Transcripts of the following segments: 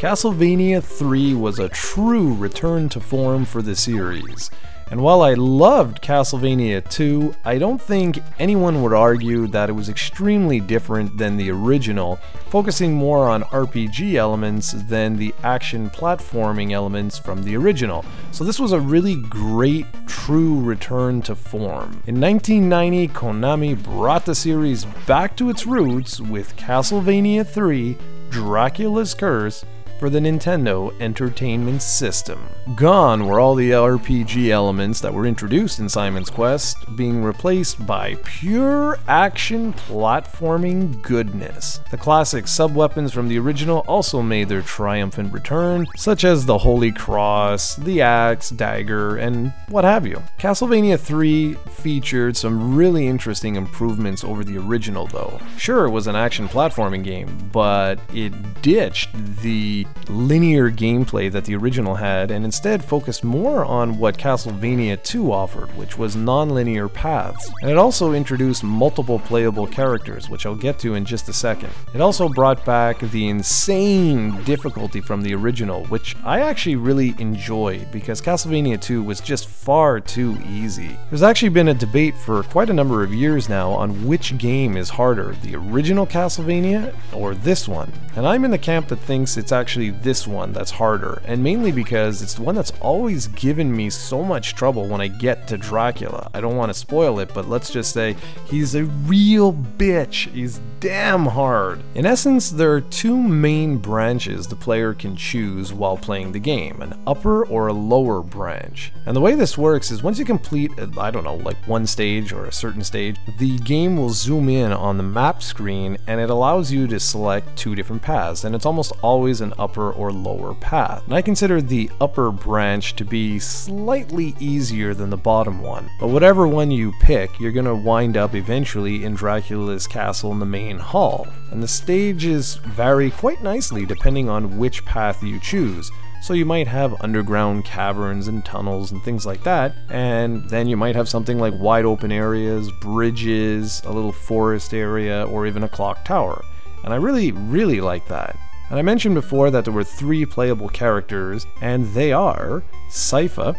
Castlevania III was a true return to form for the series. And while I loved Castlevania II, I don't think anyone would argue that it was extremely different than the original, focusing more on RPG elements than the action platforming elements from the original. So this was a really great, true return to form. In 1990, Konami brought the series back to its roots with Castlevania III: Dracula's Curse for the Nintendo Entertainment System. Gone were all the RPG elements that were introduced in Simon's Quest, being replaced by pure action platforming goodness. The classic sub-weapons from the original also made their triumphant return, such as the Holy Cross, the axe, dagger, and what have you. Castlevania III featured some really interesting improvements over the original though. Sure, it was an action platforming game, but it ditched the linear gameplay that the original had and instead focused more on what Castlevania II offered, which was non-linear paths. And it also introduced multiple playable characters, which I'll get to in just a second. It also brought back the insane difficulty from the original, which I actually really enjoyed because Castlevania II was just far too easy. There's actually been a debate for quite a number of years now on which game is harder, the original Castlevania or this one. And I'm in the camp that thinks it's actually this one that's harder, and mainly because it's the one that's always given me so much trouble when I get to Dracula. I don't want to spoil it, but let's just say he's a real bitch. He's damn hard. In essence, there are two main branches the player can choose while playing the game, an upper or a lower branch. And the way this works is once you complete, I don't know, like one stage or a certain stage, the game will zoom in on the map screen and it allows you to select two different paths, and it's almost always an upper or lower path. And I consider the upper branch to be slightly easier than the bottom one. But whatever one you pick, you're gonna wind up eventually in Dracula's castle in the main hall. And the stages vary quite nicely depending on which path you choose. So you might have underground caverns and tunnels and things like that, and then you might have something like wide open areas, bridges, a little forest area, or even a clock tower. And I really like that. And I mentioned before that there were 3 playable characters, and they are Sypha,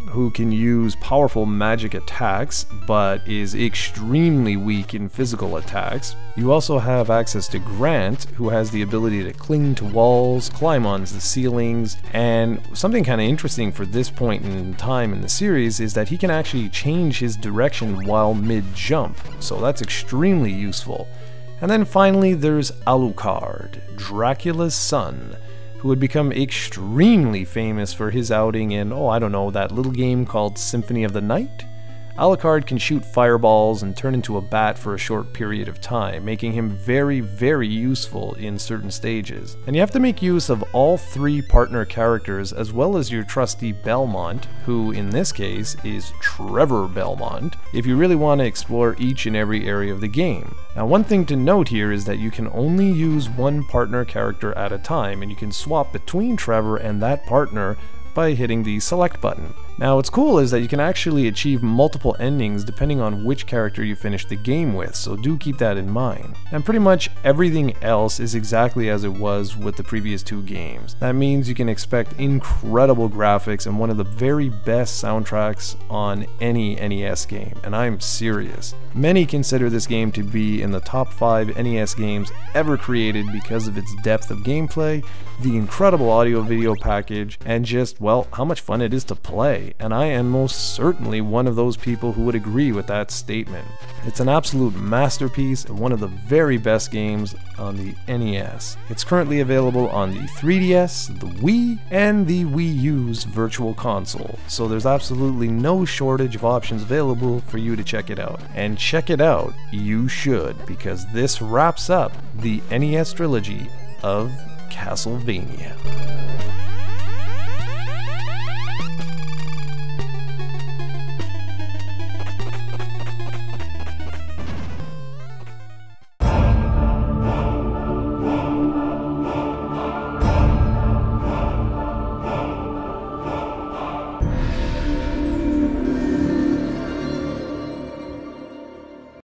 who can use powerful magic attacks, but is extremely weak in physical attacks. You also have access to Grant, who has the ability to cling to walls, climb onto the ceilings, and something kind of interesting for this point in time in the series is that he can actually change his direction while mid-jump, so that's extremely useful. And then finally there's Alucard, Dracula's son, who had become extremely famous for his outing in, I don't know, that little game called Symphony of the Night? Alucard can shoot fireballs and turn into a bat for a short period of time, making him very useful in certain stages. And you have to make use of all 3 partner characters as well as your trusty Belmont, who in this case is Trevor Belmont, if you really want to explore each and every area of the game. Now one thing to note here is that you can only use one partner character at a time, and you can swap between Trevor and that partner by hitting the select button. Now what's cool is that you can actually achieve multiple endings depending on which character you finish the game with, so do keep that in mind. And pretty much everything else is exactly as it was with the previous 2 games. That means you can expect incredible graphics and one of the very best soundtracks on any NES game, and I'm serious. Many consider this game to be in the top 5 NES games ever created because of its depth of gameplay, the incredible audio-video package, and just, well, how much fun it is to play. And I am most certainly one of those people who would agree with that statement. It's an absolute masterpiece and one of the very best games on the NES. It's currently available on the 3DS, the Wii, and the Wii U's Virtual Console, so there's absolutely no shortage of options available for you to check it out. And check it out, you should, because this wraps up the NES trilogy of Castlevania.